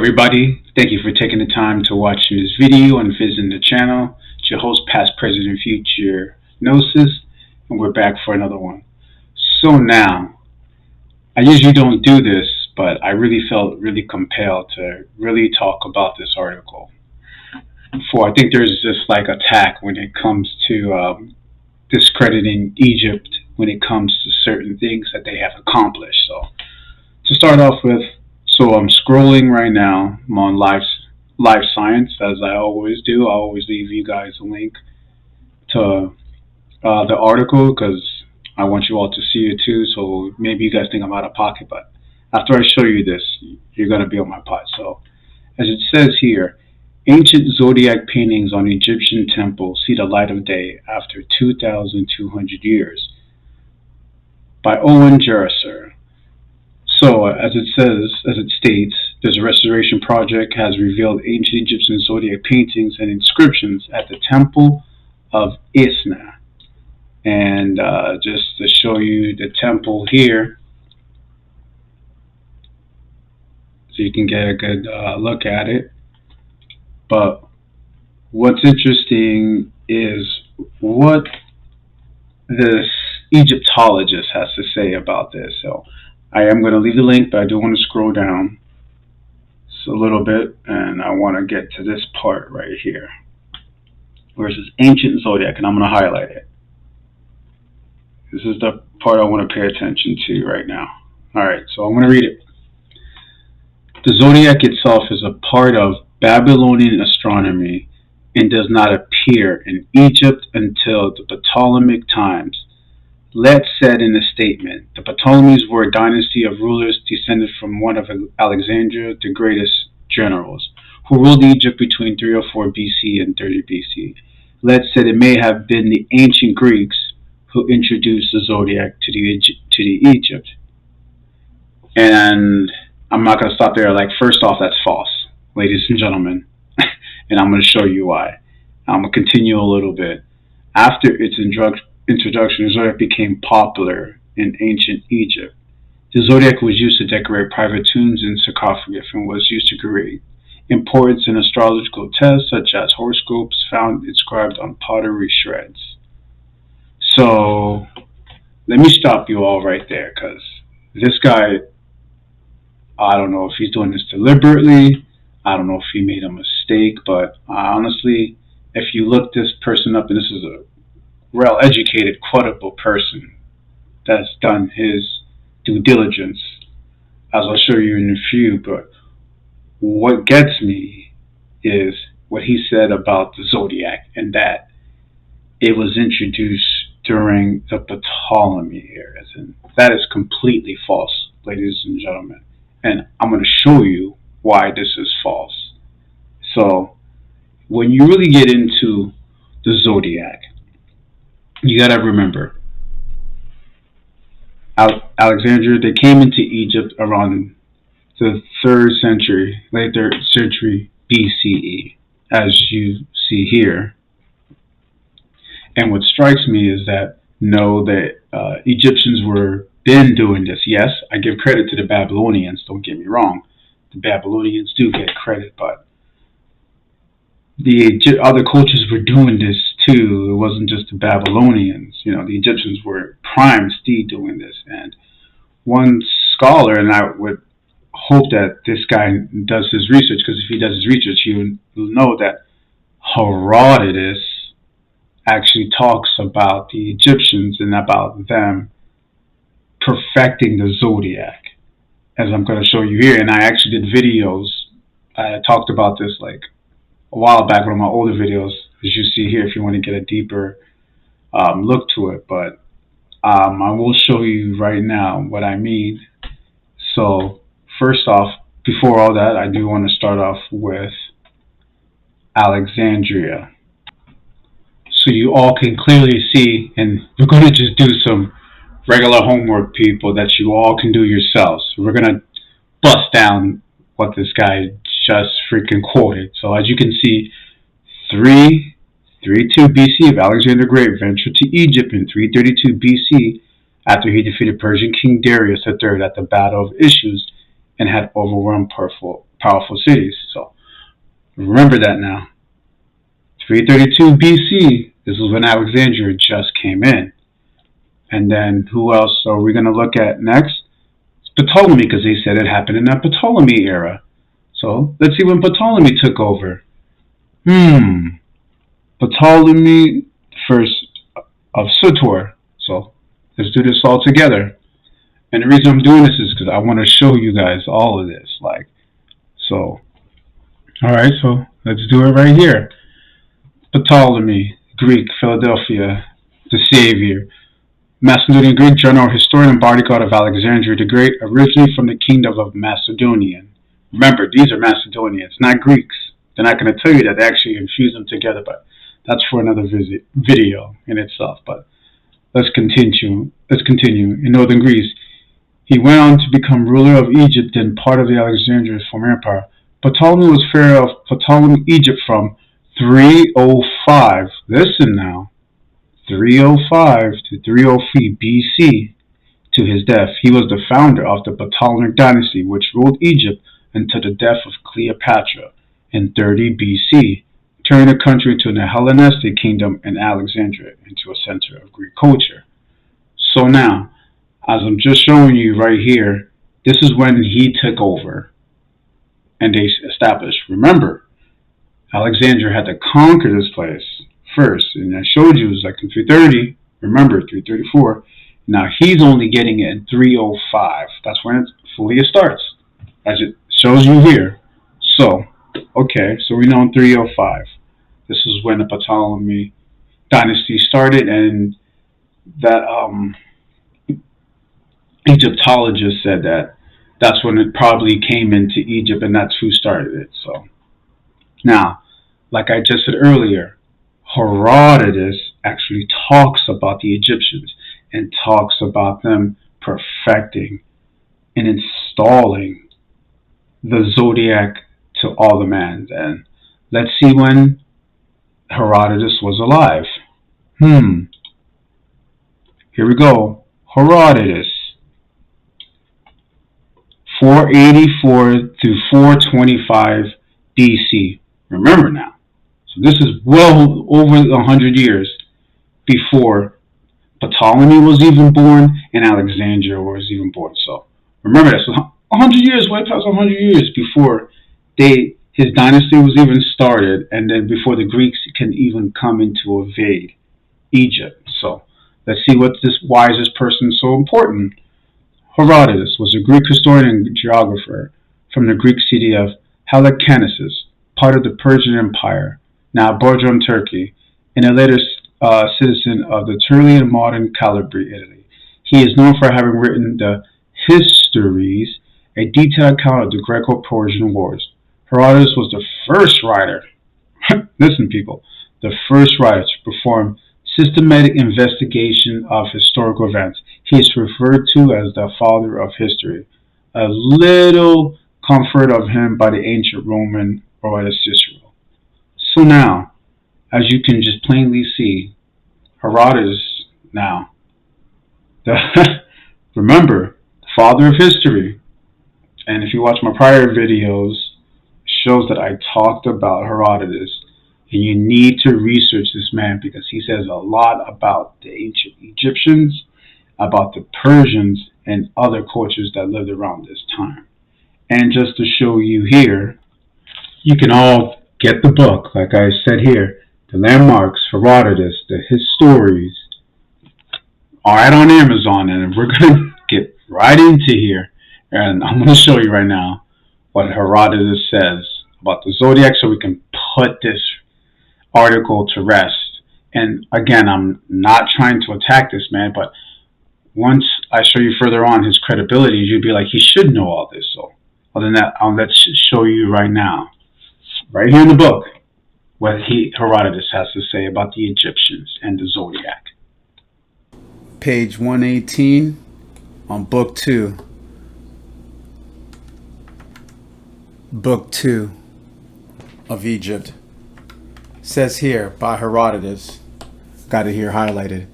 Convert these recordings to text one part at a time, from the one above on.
everybody. Thank you for taking the time to watch this video and visiting the channel. It's your host, Past, Present, and Future Gnosis, and we're back for another one. So now, I usually don't do this, but I really felt really compelled to really talk about this article. I think there's this attack when it comes to discrediting Egypt when it comes to certain things that they have accomplished. So to start off with, I'm scrolling right now. I'm on Live Science, as I always do. I always leave you guys a link to the article because I want you all to see it too. So maybe you guys think I'm out of pocket, but after I show you this, you're going to be on my pod. So as it says here, ancient zodiac paintings on Egyptian temples see the light of day after 2,200 years by Owen Gerasser. So, as it states, there's a restoration project has revealed ancient Egyptian zodiac paintings and inscriptions at the Temple of Isna. And just to show you the temple here, so you can get a good look at it. But what's interesting is what this Egyptologist has to say about this. So I am going to leave the link, but I do want to scroll down just a little bit, and I want to get to this part right here, where it says ancient zodiac, and I'm going to highlight it. This is the part I want to pay attention to right now. Alright, so I'm going to read it. The zodiac itself is a part of Babylonian astronomy and does not appear in Egypt until the Ptolemaic times. Letts said in a statement, the Ptolemies were a dynasty of rulers descended from one of Alexander the Greatest generals, who ruled Egypt between 304 BC and 30 BC. Letts said it may have been the ancient Greeks who introduced the zodiac to the Egypt. And I'm not going to stop there. First off, that's false, ladies and gentlemen. And I'm going to show you why. I'm going to continue a little bit. After its introduction, the zodiac became popular in ancient Egypt. The zodiac was used to decorate private tombs and sarcophagus and was used to create importance in astrological tests such as horoscopes found inscribed on pottery shreds. So let me stop you all right there, because this guy, I don't know if he's doing this deliberately. I don't know if he made a mistake, but honestly, if you look this person up, and this is a well-educated, credible person that's done his due diligence, as I'll show you in a few. But what gets me is what he said about the zodiac, and that it was introduced during the Ptolemy eras, and that is completely false, ladies and gentlemen. And I'm going to show you why this is false. So when you really get into the zodiac, you gotta remember, Alexandria, they came into Egypt around the late 3rd century BCE, as you see here. And what strikes me is that, the Egyptians were been doing this. Yes, I give credit to the Babylonians, don't get me wrong. The Babylonians do get credit, but the other cultures were doing this too. It wasn't just the Babylonians. The Egyptians were prime steed doing this. And one scholar, and I would hope that this guy does his research, because if he does his research, he will know that Herodotus actually talks about the Egyptians and about them perfecting the zodiac, as I'm going to show you here. And I actually did videos. I talked about this a while back, one of my older videos, as you see here, if you want to get a deeper look to it. But I will show you right now what I mean. So first off, before all that, I do want to start off with Alexandria, so you all can clearly see, and we're going to just do some regular homework, people, that you all can do yourselves. We're going to bust down what this guy just freaking quoted. So as you can see, 332 BC of Alexander the Great ventured to Egypt in 332 BC after he defeated Persian King Darius III at the Battle of Issus and had overwhelmed powerful cities. So remember that now. 332 BC, this is when Alexandria just came in. And then who else are we going to look at next? It's Ptolemy, because they said it happened in that Ptolemy era. So let's see when Ptolemy took over. Ptolemy first of Sutor. So let's do this all together. And the reason I'm doing this is because I want to show you guys all of this. Alright, so let's do it right here. Ptolemy, Greek, Philadelphia, the savior. Macedonian Greek, general, historian, and bodyguard of Alexandria the Great, originally from the kingdom of Macedonian. Remember, these are Macedonians, not Greeks. They're not going to tell you that. They actually infuse them together, but that's for another video in itself. But let's continue. In northern Greece, he went on to become ruler of Egypt and part of the Alexandrian former empire. Ptolemy was pharaoh of Ptolemy, Egypt from 305. Listen now. 305 to 303 BC to his death. He was the founder of the Ptolemaic dynasty, which ruled Egypt until the death of Cleopatra in 30 BC, turning the country into a Hellenistic kingdom and Alexandria into a center of Greek culture. So now, as I'm just showing you right here, this is when he took over and they established. Remember, Alexandria had to conquer this place first, and I showed you it was like in 330. Remember, 334. Now he's only getting it in 305. That's when it fully starts, as it shows you here. So, okay, so we know in 305. This is when the Ptolemy dynasty started, and that Egyptologist said that that's when it probably came into Egypt, and that's who started it. So now, like I just said earlier, Herodotus actually talks about the Egyptians and talks about them perfecting and installing the zodiac to all the lands. And let's see when Herodotus was alive. Here we go. Herodotus, 484 through 425 BC. Remember now. So this is well over 100 years before Ptolemy was even born and Alexandria was even born. So remember that. So 100 years, way past 100 years before his dynasty was even started, and then before the Greeks can even come in to invade Egypt. So let's see why is this person so important. Herodotus was a Greek historian and geographer from the Greek city of Halicarnassus, part of the Persian Empire, now Bordeaux, Turkey, and a later citizen of the Turlian modern Calabria, Italy. He is known for having written the Histories, a detailed account of the Greco-Persian Wars. Herodotus was the first writer, listen people, the first writer to perform systematic investigation of historical events. He is referred to as the father of history. A little comfort of him by the ancient Roman or Cicero. So now, as you can just plainly see, Herodotus now, remember, the father of history. And if you watch my prior videos, it shows that I talked about Herodotus. And you need to research this man because he says a lot about the ancient Egyptians, about the Persians, and other cultures that lived around this time. And just to show you here, you can all get the book, like I said here, the Landmarks, Herodotus, his stories, are right on Amazon, and we're going to get right into here. And I'm going to show you right now what Herodotus says about the zodiac so we can put this article to rest. And again, I'm not trying to attack this man, but once I show you further on his credibility, you'd be like, he should know all this. So other than that, let's show you right now, right here in the book, what Herodotus has to say about the Egyptians and the zodiac. Page 118 on book 2. Book 2 of Egypt. Says here by Herodotus, got it here highlighted,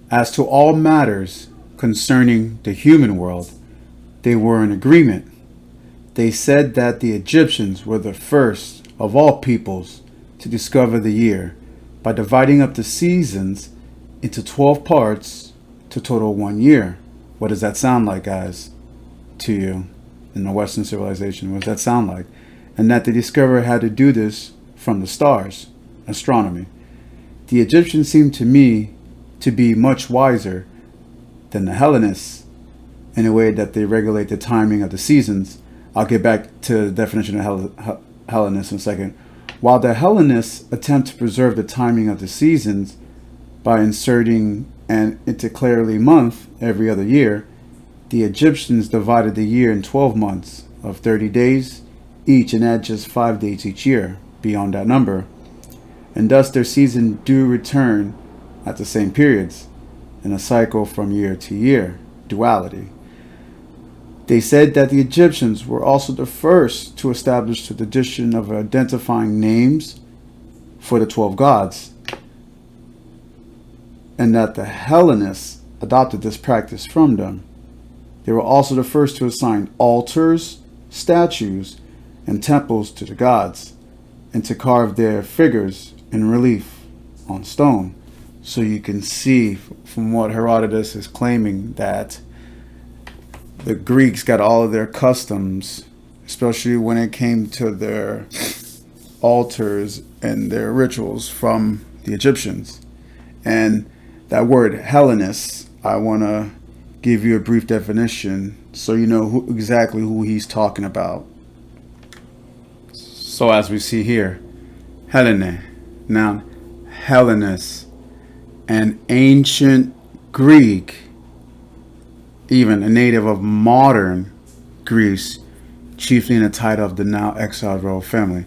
as to all matters concerning the human world, they were in agreement. They said that the Egyptians were the first of all peoples to discover the year by dividing up the seasons into 12 parts to total 1 year. What does that sound like, guys, to you in the Western civilization? What does that sound like? And that they discovered how to do this from the stars, astronomy. The Egyptians seem to me to be much wiser than the Hellenists in a way that they regulate the timing of the seasons. I'll get back to the definition of Hellenists in a second. While the Hellenists attempt to preserve the timing of the seasons by inserting an intercalary month every other year, the Egyptians divided the year in 12 months of 30 days each and add just 5 days each year beyond that number, and thus their seasons do return at the same periods in a cycle from year to year, duality. They said that the Egyptians were also the first to establish the tradition of identifying names for the 12 gods, and that the Hellenists adopted this practice from them. They were also the first to assign altars, statues, and temples to the gods, and to carve their figures in relief on stone. So you can see from what Herodotus is claiming that the Greeks got all of their customs, especially when it came to their altars and their rituals, from the Egyptians. And that word Hellenist, I want to give you a brief definition so you know exactly who he's talking about. So as we see here, Hellene, noun Hellenist, an ancient Greek, even a native of modern Greece, chiefly in the title of the now exiled royal family.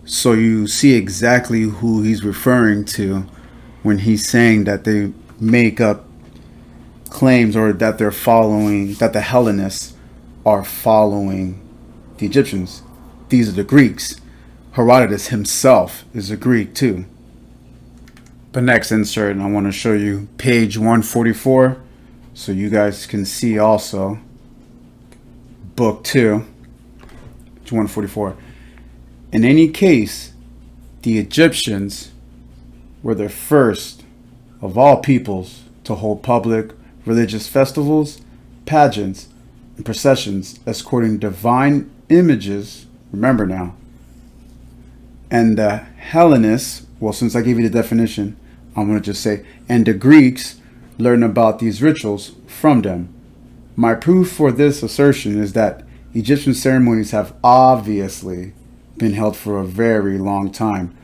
So you see exactly who he's referring to when he's saying that they make up claims, or that they're following, that the Hellenists are following the Egyptians. These are the Greeks. Herodotus himself is a Greek too. The next insert, I want to show you page 144, so you guys can see also book 2, 144. In any case, the Egyptians were the first of all peoples to hold public religious festivals, pageants, and processions escorting divine images. Remember now. And the Hellenists, well, since I gave you the definition, I'm going to just say, and the Greeks learned about these rituals from them. My proof for this assertion is that Egyptian ceremonies have obviously been held for a very long time,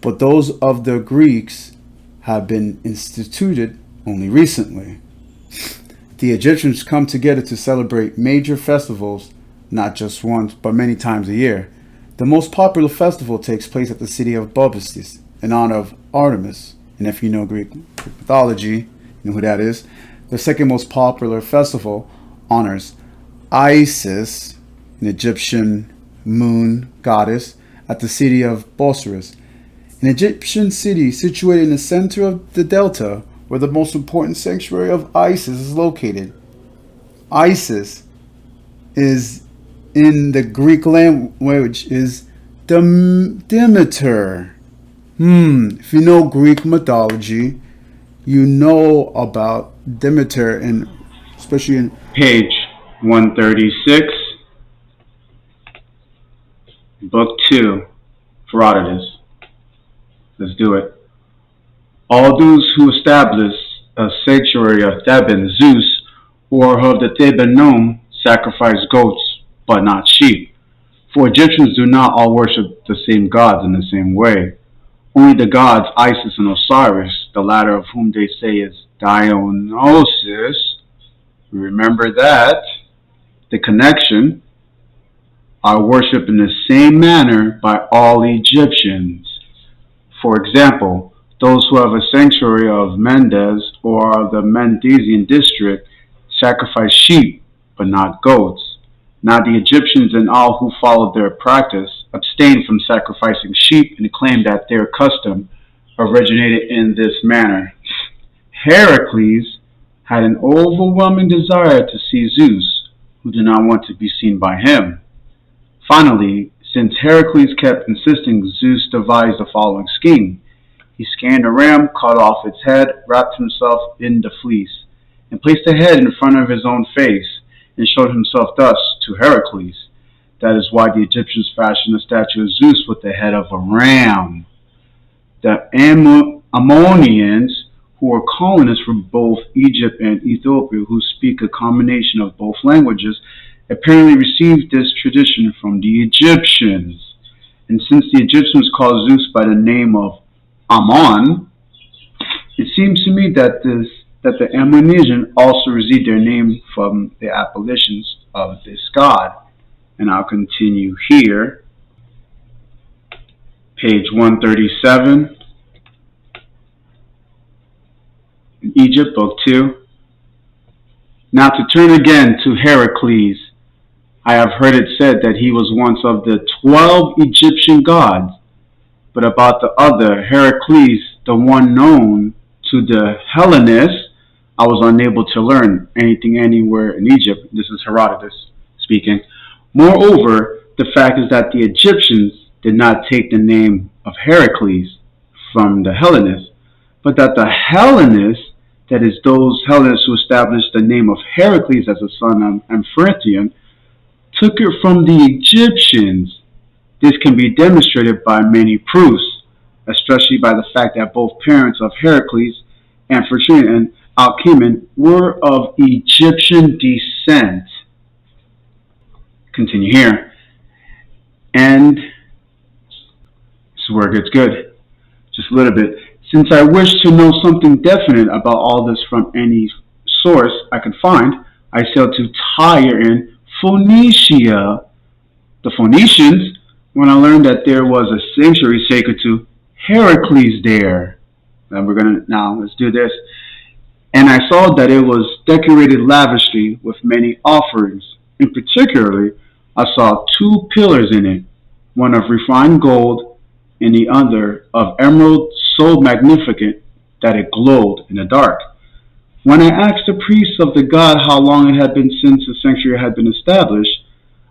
but those of the Greeks have been instituted only recently. The Egyptians come together to celebrate major festivals, not just once, but many times a year. The most popular festival takes place at the city of Bubastis in honor of Artemis. And if you know Greek mythology, you know who that is. The second most popular festival honors Isis, an Egyptian moon goddess, at the city of Bosphorus, an Egyptian city situated in the center of the delta where the most important sanctuary of Isis is located. Isis is, in the Greek language, is Demeter. If you know Greek mythology, you know about Demeter, and especially in Page 136, Book 2, Herodotus. Let's do it. All those who establish a sanctuary of Theban, Zeus, or of the Thebanome sacrifice goats, but not sheep. For Egyptians do not all worship the same gods in the same way. Only the gods Isis and Osiris, the latter of whom they say is Dionysus, remember that, the connection, are worshipped in the same manner by all Egyptians. For example, those who have a sanctuary of Mendes or of the Mendesian district sacrifice sheep, but not goats. Now the Egyptians and all who followed their practice abstained from sacrificing sheep and claimed that their custom originated in this manner. Heracles had an overwhelming desire to see Zeus, who did not want to be seen by him. Finally, since Heracles kept insisting, Zeus devised the following scheme. He skinned a ram, cut off its head, wrapped himself in the fleece, and placed the head in front of his own face, and showed himself thus to Heracles. That is why the Egyptians fashioned a statue of Zeus with the head of a ram. The Ammonians, who were colonists from both Egypt and Ethiopia, who speak a combination of both languages, apparently received this tradition from the Egyptians. And since the Egyptians called Zeus by the name of Ammon, it seems to me that the Ammonians also received their name from the appellations of this god. And I'll continue here. Page 137. In Egypt, Book 2. Now to turn again to Heracles. I have heard it said that he was once of the 12 Egyptian gods, but about the other, Heracles, the one known to the Hellenists, I was unable to learn anything anywhere in Egypt. This is Herodotus speaking. Moreover, the fact is that the Egyptians did not take the name of Heracles from the Hellenists, but that the Hellenists, that is, those Hellenists who established the name of Heracles as a son of Amphitryon, took it from the Egyptians. This can be demonstrated by many proofs, especially by the fact that both parents of Heracles, Amphitryon and Alcmene, were of Egyptian descent. Continue here. And this is where it gets good. Just a little bit. Since I wish to know something definite about all this from any source I could find, I sailed to Tyre in Phoenicia. The Phoenicians, when I learned that there was a sanctuary sacred to Heracles there. And let's do this. And I saw that it was decorated lavishly with many offerings. In particular, I saw 2 pillars in it, one of refined gold and the other of emerald, so magnificent that it glowed in the dark. When I asked the priests of the god how long it had been since the sanctuary had been established,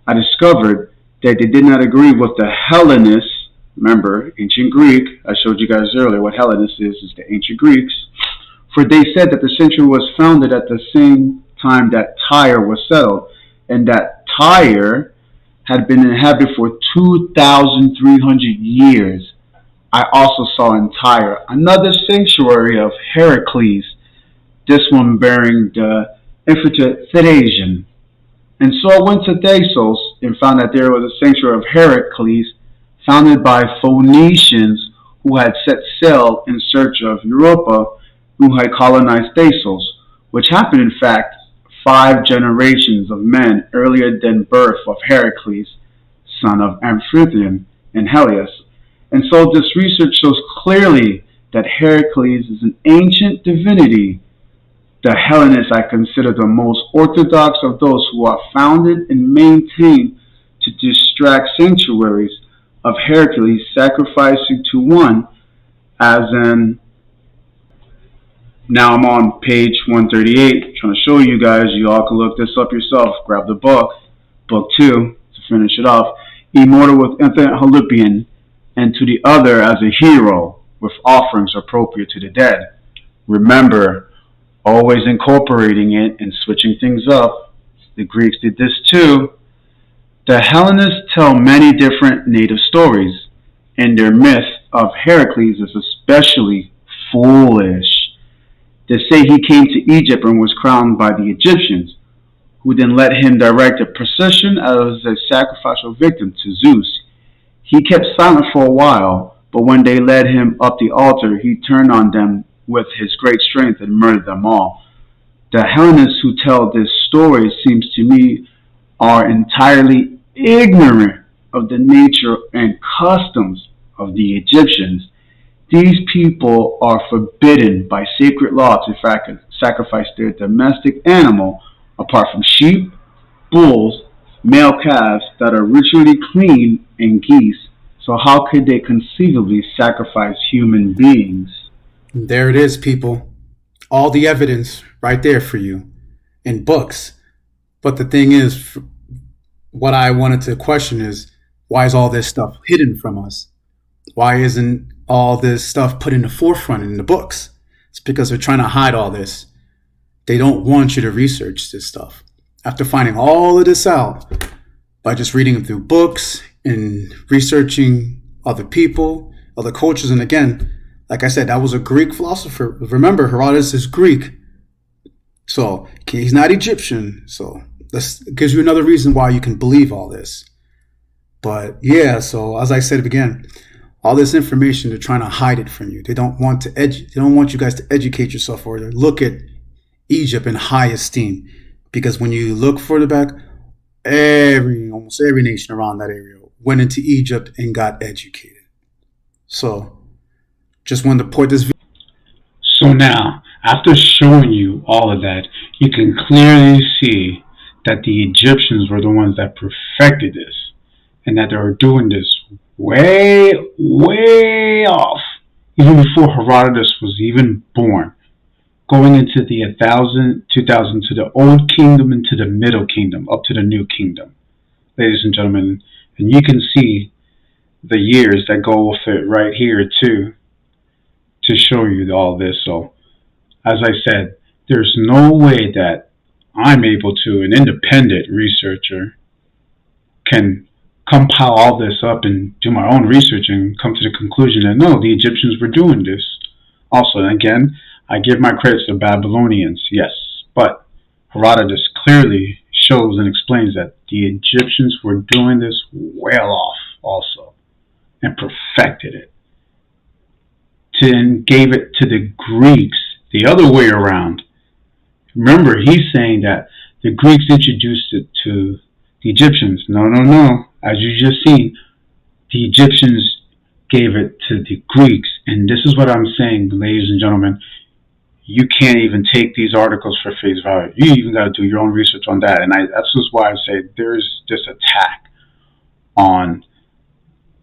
I discovered that they did not agree with the Hellenists. Remember, ancient Greek, I showed you guys earlier what Hellenist is the ancient Greeks. For they said that the sanctuary was founded at the same time that Tyre was settled, and that Tyre had been inhabited for 2,300 years. I also saw in Tyre another sanctuary of Heracles, this one bearing the Intruduced. And so I went to Thasos and found that there was a sanctuary of Heracles founded by Phoenicians who had set sail in search of Europa, who had colonized Thasos, which happened in fact 5 generations of men earlier than birth of Heracles, son of Amphitryon and Helios. And so this research shows clearly that Heracles is an ancient divinity. The Hellenists I consider the most orthodox of those who are founded and maintained to distract sanctuaries of Heracles, sacrificing to one as an... Now I'm on page 138, trying to show you guys. You all can look this up yourself. Grab the book, book 2, to finish it off. Immortal with infinite Olympian, and to the other as a hero, with offerings appropriate to the dead. Remember, always incorporating it and switching things up. The Greeks did this too. The Hellenists tell many different native stories, and their myth of Heracles is especially foolish. They say he came to Egypt and was crowned by the Egyptians, who then let him direct a procession as a sacrificial victim to Zeus. He kept silent for a while, but when they led him up the altar, he turned on them with his great strength and murdered them all. The Hellenists who tell this story, seems to me, are entirely ignorant of the nature and customs of the Egyptians. These people are forbidden by sacred law to sacrifice their domestic animal, apart from sheep, bulls, male calves that are ritually clean, and geese. So how could they conceivably sacrifice human beings? There it is, people. All the evidence right there for you in books. But the thing is, what I wanted to question is, why is all this stuff hidden from us? Why isn't all this stuff put in the forefront in the books? It's because they're trying to hide all this. They don't want you to research this stuff. After finding all of this out by just reading through books and researching other people, other cultures, and again, like I said, that was a Greek philosopher. Remember, Herodotus is Greek. So he's not Egyptian. So this gives you another reason why you can believe all this. But yeah, so as I said again, all this information, they're trying to hide it from you. They don't want to they don't want you guys to educate yourself or to look at Egypt in high esteem. Because when you look further back, almost every nation around that area went into Egypt and got educated. So just wanted to point this video. So now, after showing you all of that, you can clearly see that the Egyptians were the ones that perfected this, and that they were doing this way, way off, even before Herodotus was even born, going into the 1,000, 2,000 to the Old Kingdom and to the Middle Kingdom, up to the New Kingdom, ladies and gentlemen. And you can see the years that go with it right here too, to show you all this. So, as I said, there's no way that I'm able to, an independent researcher, can compile all this up and do my own research and come to the conclusion that no, the Egyptians were doing this. Also, and again, I give my credits to Babylonians, yes, but Herodotus clearly shows and explains that the Egyptians were doing this well off also, and perfected it. And gave it to the Greeks the other way around. Remember, he's saying that the Greeks introduced it to the Egyptians. No. As you just seen, the Egyptians gave it to the Greeks. And this is what I'm saying, ladies and gentlemen. You can't even take these articles for face value. You even got to do your own research on that. And that's just why I say there's this attack on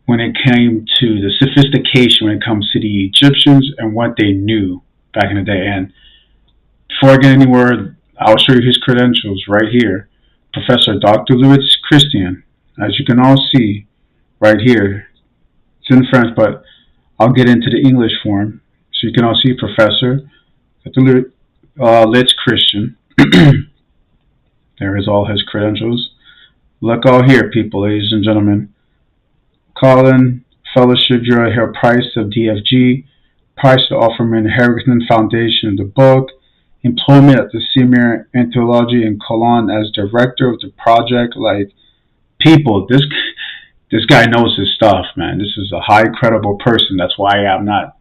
when it came to the sophistication when it comes to the Egyptians and what they knew back in the day. And before I get anywhere, I'll show you his credentials right here. Professor Dr. Louis Christian, as you can all see right here. It's in French, but I'll get into the English form. So you can all see Professor Dr. Louis Christian. There is all his credentials. Look all here, people, ladies and gentlemen. Colin, Fellowship Jura Hair Price of DFG, Price to Offerman Harrington Foundation of the book, employment at the Semir Anthology in Cologne as director of the project. Like, people, this guy knows his stuff, man. This is a high credible person. That's why I'm not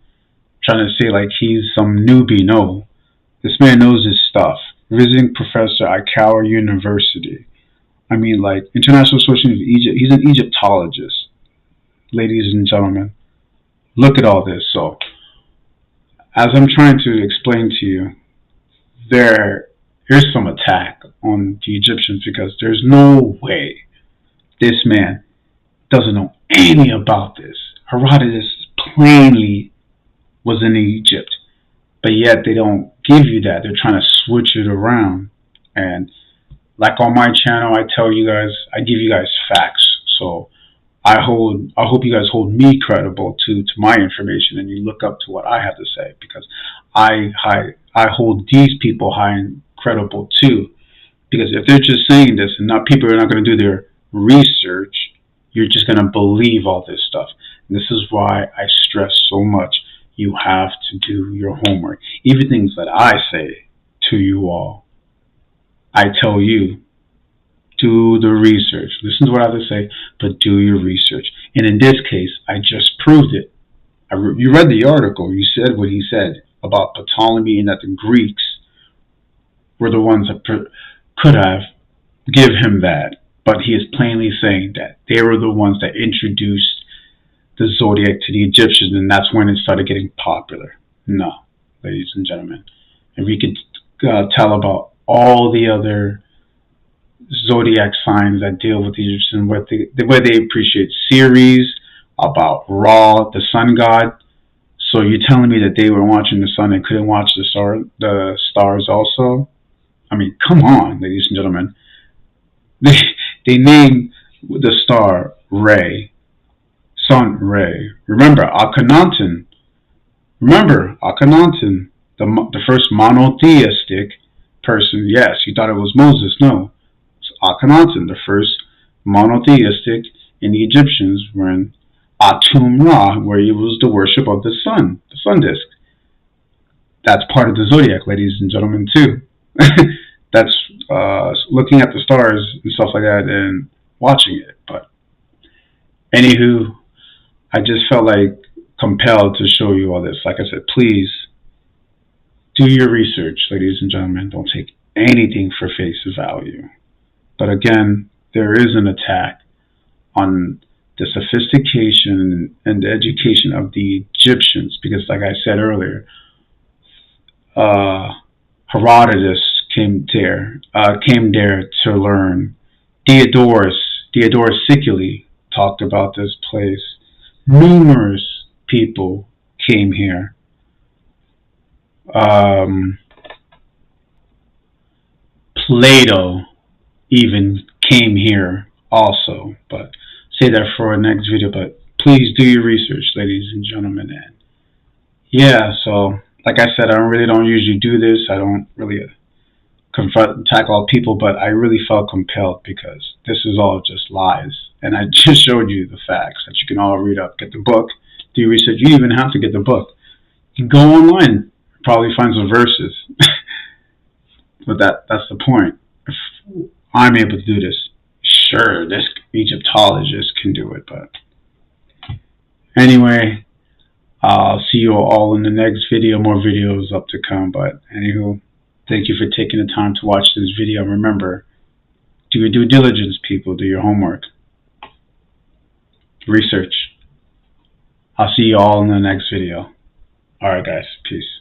trying to say like he's some newbie. No, this man knows his stuff. Visiting professor at Cairo University. I mean, like, International Association of Egypt. He's an Egyptologist. Ladies and gentlemen, look at all this. So, as I'm trying to explain to you, here's some attack on the Egyptians because there's no way this man doesn't know anything about this. Herodotus plainly was in Egypt, but yet they don't give you that. They're trying to switch it around. And like on my channel, I tell you guys, I give you guys facts. So I hope you guys hold me credible to my information and you look up to what I have to say, because I hold these people high and credible too. Because if they're just saying this and not people are not going to do their research, you're just going to believe all this stuff. And this is why I stress so much. You have to do your homework. Even things that I say to you all, I tell you, do the research. Listen to what I have to say, but do your research. And in this case, I just proved it. You read the article. You said what he said about Ptolemy and that the Greeks were the ones that could have give him that. But he is plainly saying that they were the ones that introduced the zodiac to the Egyptians, and that's when it started getting popular. No, ladies and gentlemen. And we could tell about all the other zodiac signs that deal with the Egyptians, the way they appreciate Ceres, about Ra, the sun god. So you're telling me that they were watching the sun and couldn't watch the stars also? I mean, come on, ladies and gentlemen. They named the star Re, Sun Re. Remember Akhenaten. Remember Akhenaten, the first monotheistic person. Yes, you thought it was Moses. No, it's Akhenaten, the first monotheistic, and the Egyptians were in Atum Ra, where it was the worship of the sun disk. That's part of the zodiac, ladies and gentlemen, too. That's looking at the stars and stuff like that and watching it. But anywho, I just felt like compelled to show you all this. Like I said, please do your research, ladies and gentlemen. Don't take anything for face value. But again, there is an attack on the sophistication and the education of the Egyptians, because like I said earlier, Herodotus came there to learn. Diodorus Siculus talked about this place. Numerous people came here. Plato even came here also, but say that for a next video. But please do your research, ladies and gentlemen. And yeah, so like I said, I really don't usually do this. I don't really confront and tackle people, but I really felt compelled because this is all just lies. And I just showed you the facts that you can all read up. Get the book, do your research. You don't even have to get the book. You can go online, probably find some verses. But that's the point. If I'm able to do this, sure, this Egyptologist can do it. But anyway, I'll see you all in the next video. More videos up to come. But anywho, thank you for taking the time to watch this video. Remember, do your due diligence, people. Do your homework. Research. I'll see you all in the next video. Alright guys, peace.